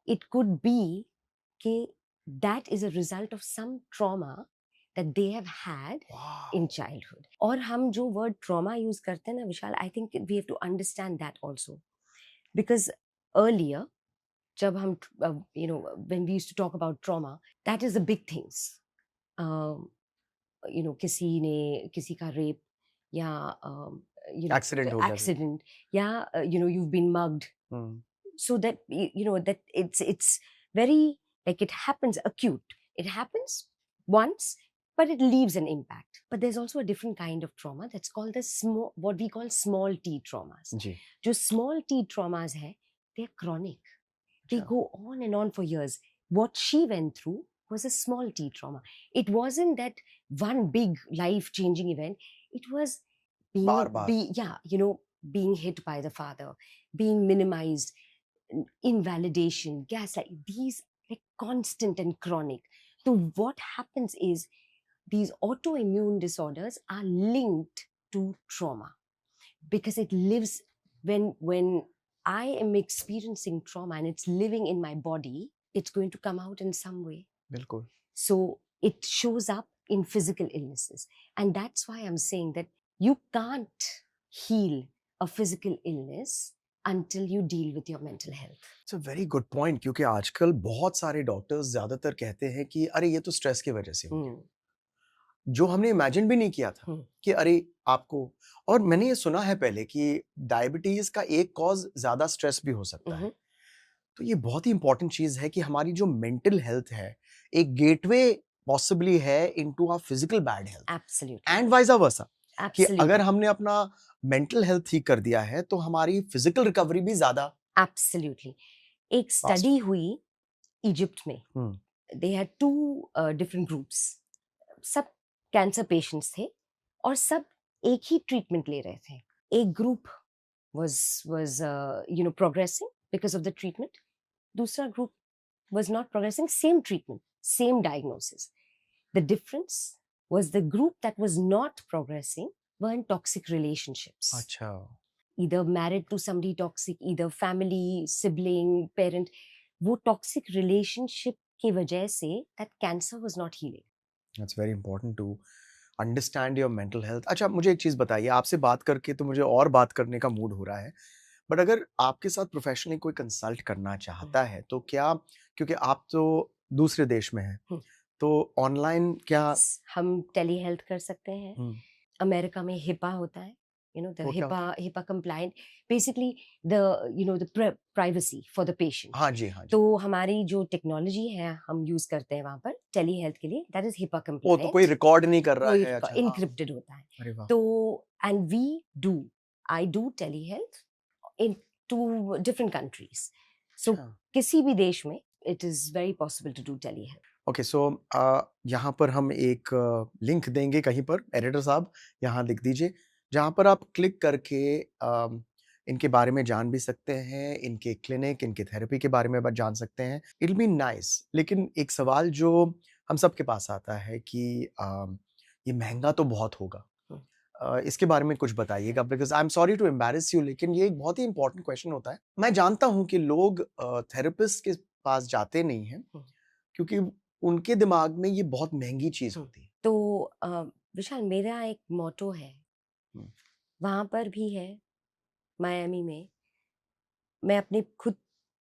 B: it could be कि that is a result of some trauma that they have had in childhood. और हम जो word trauma use करते हैं ना विशाल, I think we have to understand that also, because earlier जब हम when we used to talk about trauma, that is the big things. किसी ने किसी का rape या
A: एक्सीडेंट हो गया,
B: accident या you've been mugged. So that that it's very, like, it happens acute, it happens once, but it leaves an impact. But there's also a different kind of trauma that's called the small, what we call small t traumas.
A: जी।
B: जो small t traumas hai, they're chronic, they go on and on for years. What she went through was a small t trauma. It wasn't that one big life changing event, it was being hit by the father, being minimized, invalidation, gaslight, these like constant and chronic. So what happens is these autoimmune disorders are linked to trauma because it lives when I am experiencing trauma and it's living in my body, it's going to come out in some way.
A: बिल्कुल।
B: So it shows up in physical illnesses. And that's why I'm saying that you can't heal a physical illness until you deal with your mental health.
A: It's a very good point, क्योंकि आजकल बहुत सारे doctors ज्यादातर कहते हैं कि अरे ये तो स्ट्रेस की वजह से हो गया, जो हमने इमेजिन भी नहीं किया था कि अरे आपको, और मैंने ये सुना है पहले कि डायबिटीज का एक कॉज ज्यादा स्ट्रेस भी हो सकता है। तो ये बहुत ही इंपॉर्टेंट चीज है कि हमारी जो मेंटल हेल्थ है एक गेटवे पॉसिबली है into our physical bad health,
B: Absolutely.
A: And vice versa, कि
B: Absolutely.
A: अगर हमने अपना मेंटल हेल्थ ठीक कर दिया है तो हमारी फिजिकल रिकवरी भी ज्यादा।
B: Absolutely. एक स्टडी हुई इजिप्ट में, they had two different groups, सब कैंसर पेशेंट्स थे और सब एक ही ट्रीटमेंट ले रहे थे. एक group was progressing because of the treatment, दूसरा group was not progressing, same treatment, same diagnosis. The difference was the group that was not progressing were in toxic relationships.
A: अच्छा।
B: Either married to somebody toxic, either family, sibling, parent. वो toxic relationship की वजह से that cancer was not healing.
A: That's very important to understand your mental health. अच्छा, मुझे एक चीज बताइए, आपसे बात करके तो मुझे और बात करने का मूड हो रहा है, बट अगर आपके साथ प्रोफेशनली कोई कंसल्ट करना चाहता है तो क्या, क्योंकि आप तो दूसरे देश में हैं, तो ऑनलाइन क्या
B: हम टेली हेल्थ कर सकते हैं, अमेरिका में हिपा होता है, द
A: वो क्या होता
B: HIPAA compliant, basically the privacy for the patient.
A: हाँ जी, हाँ जी।
B: तो हमारी जो टेक्नोलॉजी है हम यूज करते हैं वहां पर टेली हेल्थ के लिए, दैट इज हिपा
A: तो कोई
B: कंप्लायंट,
A: रिकॉर्ड नहीं कर रहा
B: कोई
A: है, अच्छा हाँ।
B: इनक्रिप्टेड होता है।
A: अरे वाह!
B: तो and I do telehealth in two different countries. So
A: अच्छा।
B: किसी भी देश में it is very possible to do telehealth.
A: Okay so यहाँ पर हम एक लिंक देंगे कहीं पर, एडिटर साहब यहाँ लिख दीजिए, जहाँ पर आप क्लिक करके इनके बारे में जान भी सकते हैं, इनके क्लिनिक, इनके थेरेपी के बारे में जान सकते हैं। It will be nice. लेकिन एक सवाल जो हम सबके पास आता है कि ये महंगा तो बहुत होगा। इसके बारे में कुछ बताइएगा, because I am sorry to embarrass you, लेकिन ये एक बहुत ही इंपॉर्टेंट क्वेश्चन होता है। मैं जानता हूँ कि लोग थेरेपिस्ट के पास जाते नहीं हैं क्योंकि उनके दिमाग में ये बहुत महंगी चीज होती है।
B: तो विशाल, मेरा एक मोटो है, वहां पर भी है मायामी में, मैं अपने खुद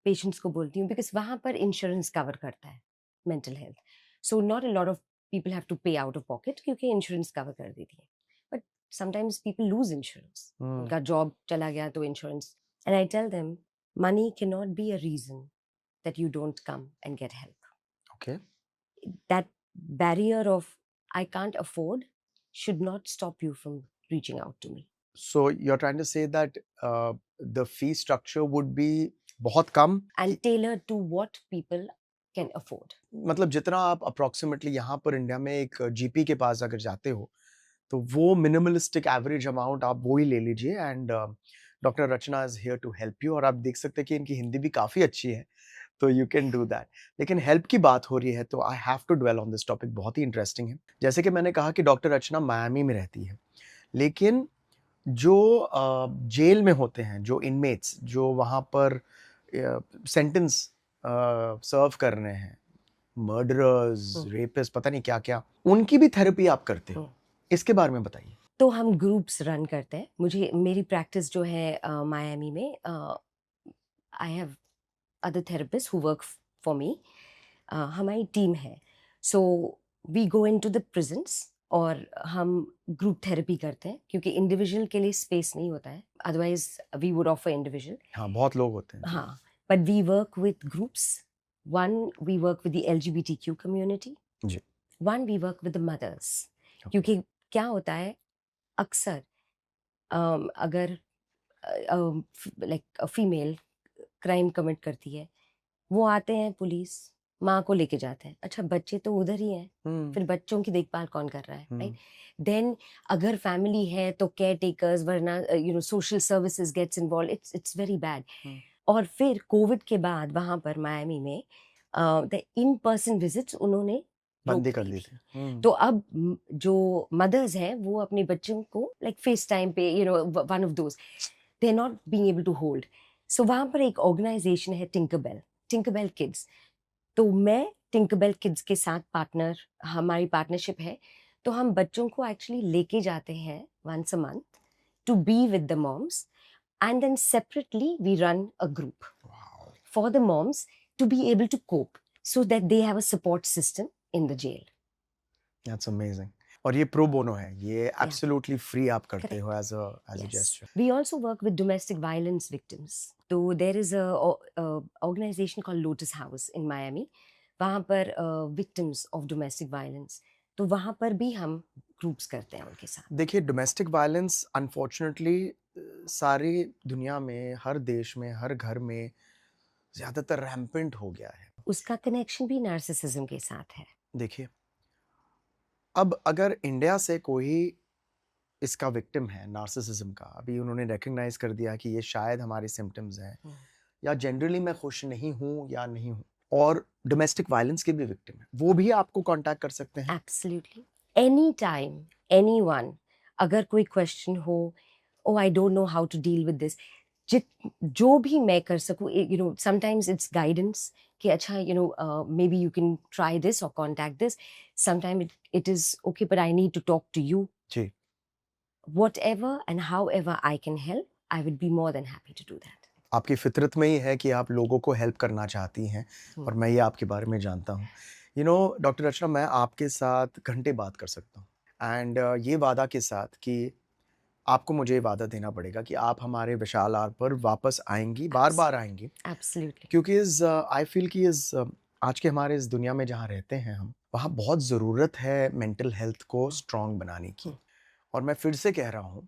B: पेशेंट्स को बोलती हूँ, बिकॉज वहां पर इंश्योरेंस कवर करता है mental health, so not a lot of people have to pay out of pocket, क्योंकि इंश्योरेंस कवर कर देती है। But sometimes people lose insurance, उनका जॉब चला गया तो insurance, and I tell them money cannot be a reason that you don't come and get help.
A: Okay.
B: That barrier of I can't afford should not stop you from reaching out to me.
A: So you're trying to say that the fee structure would be बहुत कम
B: And tailored to what people can afford.
A: मतलब जितना आप approximately यहाँ पर India में एक GP के पास अगर जाते हो तो वो मिनिमलिस्टिक एवरेज अमाउंट आप वो ही ले लीजिए, and doctor Rachna is here to help you. और आप देख सकते हैं कि इनकी हिंदी भी काफ़ी अच्छी है, तो यू कैन डू दैट। लेकिन हेल्प की बात हो रही है तो I have to dwell on this topic, बहुत ही इंटरेस्टिंग है। जैसे कि मैंने कहा कि डॉक्टर रचना मायामी में रहती है, लेकिन जो जेल में होते हैं, जो इनमेट्स जो वहाँ पर सेंटेंस सर्व कर रहे हैं, मर्डरर्स, रेपिस्ट, पता नहीं क्या क्या, उनकी भी थेरेपी आप करते हो, इसके बारे में बताइए।
B: तो हम ग्रुप्स रन करते हैं। मेरी प्रैक्टिस जो है मायामी में, I have other therapist who work for me, हमारी टीम है। So we go into the prisons और हम ग्रुप थेरेपी करते हैं, क्योंकि इंडिविजुअल के लिए स्पेस नहीं होता है, otherwise we would offer individual.
A: हाँ, बहुत लोग होते हैं।
B: हाँ, but we work with groups. One, we work with the LGBTQ community
A: जी।
B: One, we work with the mothers, क्योंकि क्या होता है अक्सर अगर लाइक फीमेल क्राइम कमिट करती है, वो आते हैं, पुलिस माँ को लेके जाते हैं, अच्छा बच्चे तो उधर ही हैं, फिर बच्चों की देखभाल कौन कर रहा है, राइट? देन अगर फैमिली है तो केयर टेकर्स, वरना social services gets involve, it's very bad. और फिर कोविड के बाद वहां पर मायामी में द इन पर्सन विजिट्स उन्होंने
A: बंदी कर दी थी।
B: तो अब जो मदर्स हैं वो अपने बच्चों को लाइक फेस टाइम पे one of those they are not being able to hold. So वहां पर एक ऑर्गेनाइजेशन है टिंकरबेल किड्स। तो मैं टिंकरबेल किड्स के साथ पार्टनर, हमारी पार्टनरशिप है, तो हम बच्चों को एक्चुअली लेके जाते हैं once a month to be with the moms, and then separately we run a group for the moms to be able to cope, so that they have a support system in the jail.
A: That's amazing. और ये pro bono है, ये absolutely free आप करते हो as a gesture.
B: We also work with domestic violence victims. So there is a organization called Lotus House in Miami. वहाँ पर victims of domestic violence, तो वहाँ पर भी हम ग्रुप्स करते हैं उनके साथ।
A: देखिए, डोमेस्टिक वायलेंस अनफॉर्चुनेटली सारी दुनिया में, हर देश में, हर घर में ज्यादातर रैम्पेंट हो गया है।
B: उसका कनेक्शन भी नार्सिसिज्म के साथ है।
A: देखिए, अब अगर इंडिया से कोई इसका विक्टिम है नार्सिसिज्म का, अभी उन्होंने रिकग्नाइज कर दिया कि ये शायद हमारे सिम्टम्स हैं, या जनरली मैं खुश नहीं हूँ या नहीं हूँ, और डोमेस्टिक वायलेंस के भी विक्टिम है, वो भी आपको कांटेक्ट कर सकते हैं।
B: एब्सोल्युटली, एनी टाइम, एनीवन, अगर कोई क्वेश्चन हो, oh I don't know how to deal with this, जो भी मैं कर सकूँ, समटाइम्स इट्स गाइडेंस कि अच्छा may be you can try this और contact this, sometime it is okay but I need to talk to you.
A: जी,
B: whatever and however I can help, I would be more than happy to do that.
A: आपकी फितरत में ही है कि आप लोगों को हेल्प करना चाहती हैं, और मैं ये आपके बारे में जानता हूँ। डॉक्टर रचना, मैं आपके साथ घंटे बात कर सकता हूँ। एंड ये वादा के साथ कि आपको मुझे वादा देना पड़ेगा कि आप हमारे विशाल आर पर वापस आएंगी, बार बार आएंगी,
B: Absolutely.
A: क्योंकि आई फील कि आज के हमारे इस दुनिया में जहाँ रहते हैं हम, वहाँ बहुत ज़रूरत है मेंटल हेल्थ को स्ट्रॉन्ग बनाने की। और मैं फिर से कह रहा हूँ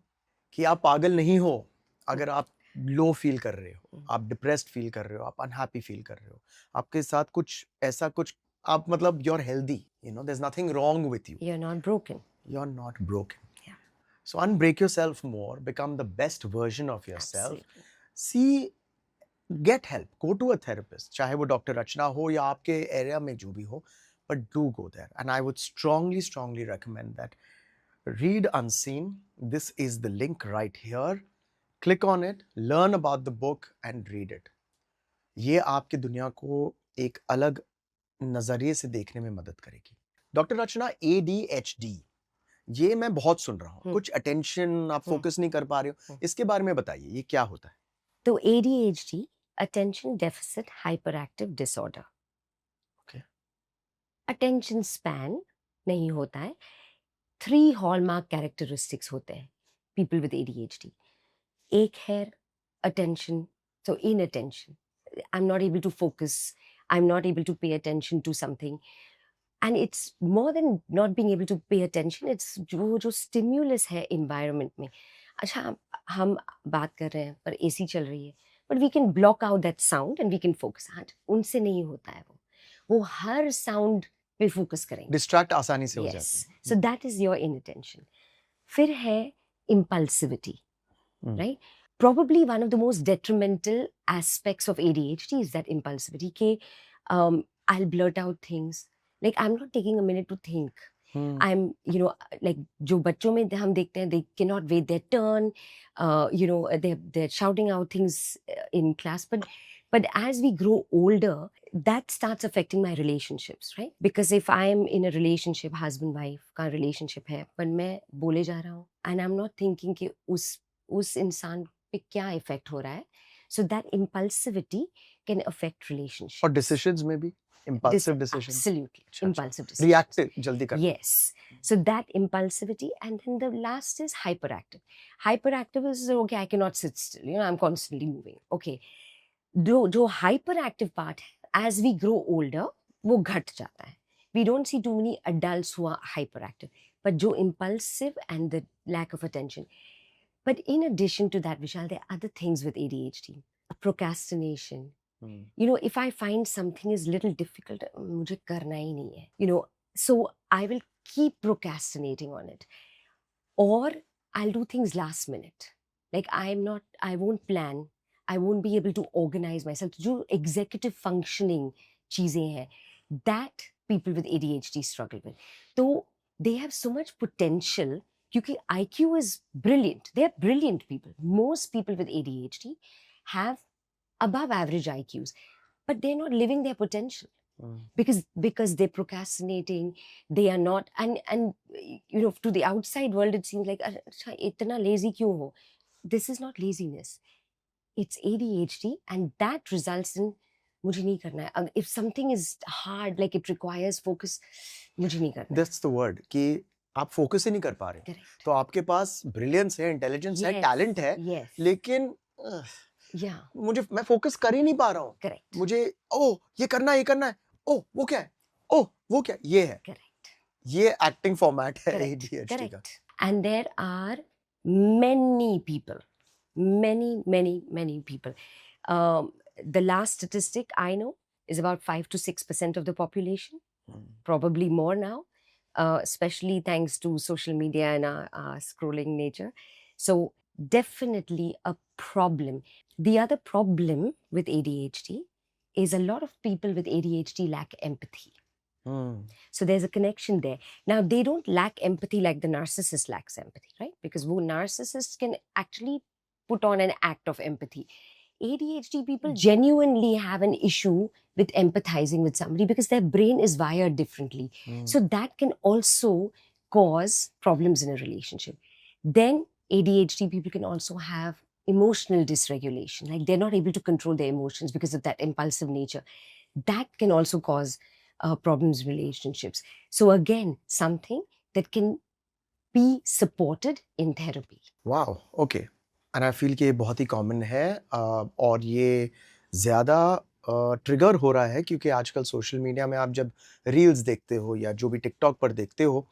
A: कि आप पागल नहीं हो अगर आप लो फील कर रहे हो, आप डिप्रेस्ड फील कर रहे हो, आप अनहैप्पी फील कर रहे हो, आपके साथ कुछ ऐसा कुछ, आप मतलब you are healthy, you know, there is nothing wrong with you,
B: You're not broken.
A: You are not broken.
B: Yeah.
A: So unbreak yourself more, become the best version of yourself.
B: Absolutely.
A: See, get help, go to a therapist, चाहे वो doctor रचना हो या आपके area में जो भी हो, but do go there. And I would strongly recommend that. Read Unseen. This is the link right here. Click on it, learn about the book and read it. ये आपकी दुनिया को एक अलग नजरिए से देखने में मदद करेगी. डॉक्टर रचना, ADHD, ये मैं बहुत सुन रहा हूँ, कुछ अटेंशन आप फोकस नहीं कर पा रहे हो, इसके बारे में बताइए, ये क्या होता है?
B: तो ADHD, Attention Deficit Hyperactive Disorder.
A: Okay.
B: Attention span नहीं होता है. 3 hallmark characteristics होते हैं people with ADHD. एक है attention, so inattention. I'm not able to focus. I'm not able to pay attention to something. And it's more than not being able to pay attention. It's जो stimulus है environment में. अच्छा, हम बात कर रहे हैं पर AC चल रही है, but we can block out that sound and we can focus. हाँ, उनसे नहीं होता है वो हर sound पे focus करेंगे.
A: डिस्ट्रैक्ट आसानी से हो जाते
B: Yes.
A: हैं.
B: So that is your inattention. फिर है impulsivity, right? Probably one of the most detrimental aspects of ADHD is that impulsivity. कि I'll blurt out things. Like I'm not taking a minute to think. I'm, you know, like जो बच्चों में हम देखते हैं, they cannot wait their turn. You know, they're shouting out things in class. But as we grow older, that starts affecting my relationships, right? Because if I'm in a relationship, husband-wife का relationship है, पर मैं बोले जा रहा हूँ, and I'm not thinking कि उस इंसान पे क्या effect हो रहा है, so that impulsivity can affect relationships.
A: और decisions में भी impulsive decisions.
B: Absolutely.
A: अच्छा,
B: Impulsive decisions.
A: Reactive, जल्दी करना.
B: Yes. So that impulsivity, and then the last is hyperactive. Hyperactive is, okay, I cannot sit still, you know, I'm constantly moving. Okay. जो hyperactive part है, as we grow older, वो घट जाता है. We don't see too many adults who are hyperactive. But जो impulsive and the lack of attention. But in addition to that, Vishal, there are other things with ADHD. Procrastination. You know, if I find something is little difficult, मुझे करना ही नहीं है. You know, so I will keep procrastinating on it. Or I'll do things last minute. Like I won't plan. I won't be able to organize myself. जो executive functioning चीजें हैं, that people with ADHD struggle with. So they have so much potential क्योंकि IQ is brilliant. They are brilliant people. Most people with ADHD have above average IQs, but they're not living their potential. Because they're procrastinating, they are not, and you know, to the outside world it seems like itna lazy kyun ho? This is not laziness, it's ADHD, and that results in मुझे नहीं करना है. If something is hard, like it requires focus, मुझे नहीं करना.
A: That's the word कि आप focus ही नहीं कर पा रहे. तो आपके पास ब्रिलियंस है, इंटेलिजेंस है, टैलेंट है, लेकिन मैं फोकस कर ही नहीं पा रहा हूँ.
B: Correct.
A: मुझे ये करना है, वो क्या है, वो क्या, ये है.
B: Correct.
A: ये एक्टिंग फॉर्मेट है
B: ADHD
A: ADHD का.
B: And there are many people, many people. The last statistic I know is about 5 to 6% of the population, probably more now, especially thanks to social media and our scrolling nature. So definitely a problem. The other problem with ADHD is a lot of people with ADHD lack empathy. So there's a connection there. Now, they don't lack empathy like the narcissist lacks empathy, right? Because narcissists can actually put on an act of empathy. ADHD people genuinely have an issue with empathizing with somebody because their brain is wired differently. So that can also cause problems in a relationship. Then ADHD people can also have emotional dysregulation, like they're not able to control their emotions because of that impulsive nature. That can also cause problems in relationships. So again, something that can be supported in therapy.
A: Wow, okay. And I feel कि ये बहुत ही common है, और ये ज़्यादा trigger हो रहा है क्योंकि आजकल सोशल मीडिया में आप जब रील्स देखते हो या जो भी टिकटॉक पर देखते हो,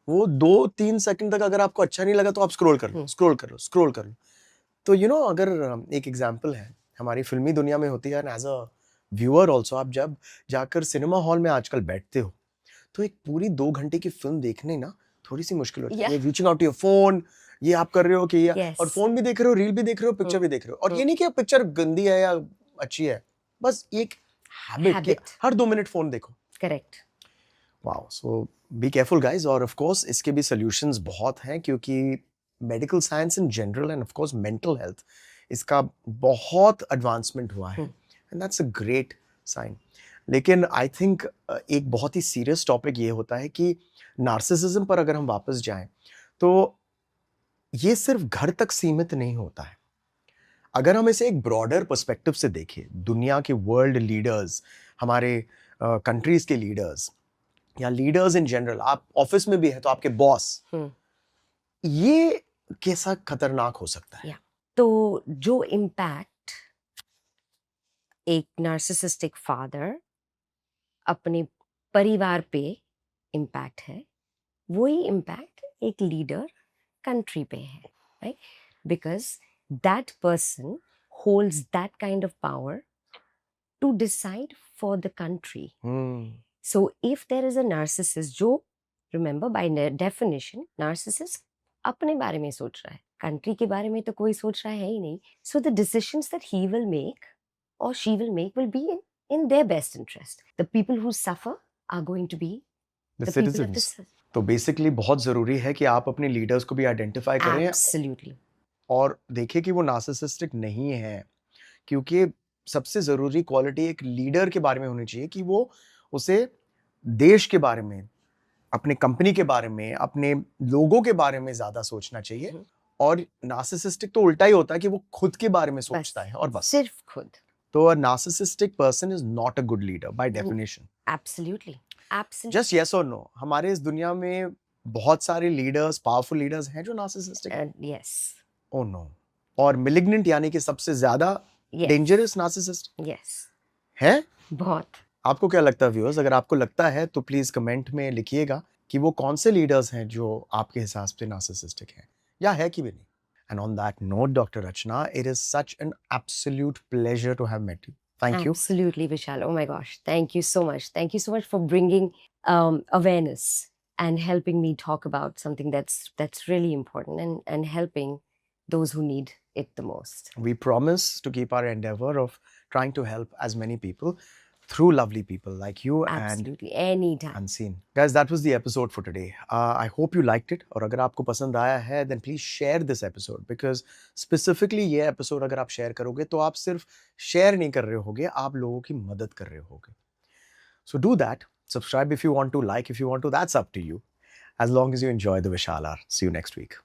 A: वो 2-3 सेकंड तक अगर आपको अच्छा नहीं लगा तो आप स्क्रॉल कर लो, स्क्रॉल कर लो, स्क्रॉल कर लो। तो अगर एक एग्जांपल है हमारी फिल्मी दुनिया में होती है, and as a viewer also, आप जब जाकर सिनेमा हॉल में आजकल बैठते हो तो एक पूरी 2 घंटे की फिल्म देखने ना थोड़ी सी मुश्किल होती है।
B: Yeah.
A: Reaching out your phone, ये आप कर रहे हो कि
B: Yes.
A: और फोन भी देख रहे हो, रील भी देख रहे हो, पिक्चर भी देख रहे हो, और ये नहीं कि पिक्चर गंदी है या अच्छी है, बस एक हैबिट कि हर 2 मिनट फोन देखो।
B: Correct.
A: Wow, so be careful guys. और ऑफ कोर्स इसके भी सॉल्यूशंस बहुत हैं, क्योंकि medical science in general and of course mental health, इसका बहुत एडवांसमेंट हुआ है, and that's a great sign. लेकिन आई थिंक एक बहुत ही सीरियस टॉपिक ये होता है कि नार्सिसिज्म पर अगर हम वापस जाएं तो ये सिर्फ घर तक सीमित नहीं होता है। अगर हम इसे एक ब्रॉडर पर्सपेक्टिव से देखें, दुनिया के वर्ल्ड लीडर्स, हमारे कंट्रीज के लीडर्स या लीडर्स इन जनरल, आप ऑफिस में भी है तो आपके बॉस, ये कैसा खतरनाक हो सकता है?
B: तो जो इम्पैक्ट एक नार्सिसिस्टिक फादर अपने परिवार पे इम्पैक्ट है, वही इम्पैक्ट एक लीडर कंट्री पे है, right? Because that person holds that kind of power to decide for the country. So if there is a narcissist, जो रिमेंबर बाय डेफिनेशन नार्सिसिस्ट अपने बारे में सोच रहा है, कंट्री के बारे में तो कोई सोच रहा है ही नहीं. So the decisions that he will make or she will make will be in their best interest. The people who suffer are going to be the people of the
A: citizens. तो बेसिकली बहुत जरूरी है कि आप अपने leaders को भी identify करें,
B: Absolutely.
A: और देखें कि वो नार्सिसिस्टिक नहीं है, क्योंकि सबसे जरूरी क्वालिटी एक लीडर के बारे में होनी चाहिए कि वो उसे देश के बारे में, अपने कंपनी के बारे में, अपने लोगों के बारे में ज्यादा सोचना चाहिए. और नार्सिसिस्टिक तो उल्टा ही होता है कि वो खुद के बारे में सोचता है और बस
B: सिर्फ खुद.
A: तो a narcissistic person is not a good leader by definition.
B: Absolutely. Absolutely.
A: Just yes or no. हमारे इस दुनिया में बहुत सारे लीडर्स, पावरफुल लीडर्स हैं जो नार्सिसिस्टिक हैं.
B: Yes.
A: Oh no. और malignant यानी कि सबसे ज्यादा डेंजरस नार्सिसिस्ट
B: Yes.
A: है.
B: बहुत.
A: आपको क्या लगता है व्यूअर्स? अगर आपको लगता है तो प्लीज कमेंट में लिखिएगा कि वो कौन से लीडर्स हैं जो आपके हिसाब से नार्सिसिस्टिक हैं, या है कि भी नहीं. And on that note, Dr. Rachna, it is such an absolute pleasure to have met you. Thank you.
B: Absolutely, Vishal. Oh my gosh. Thank you so much. Thank you so much for bringing awareness and helping me talk about something that's really important and helping those who need it the most.
A: We promise to keep our endeavor of trying to help as many people through lovely people like you.
B: Absolutely. Anytime.
A: Unseen. Guys, that was the episode for today. I hope you liked it. और अगर आपको पसंद आया है then please share this episode, because specifically ये episode अगर आप share करोगे तो आप सिर्फ share नहीं कर रहे होगे, आप लोगों की मदद कर रहे होगे. So do that. Subscribe if you want to, like if you want to. That's up to you. As long as you enjoy the Vishal Hour. See you next week.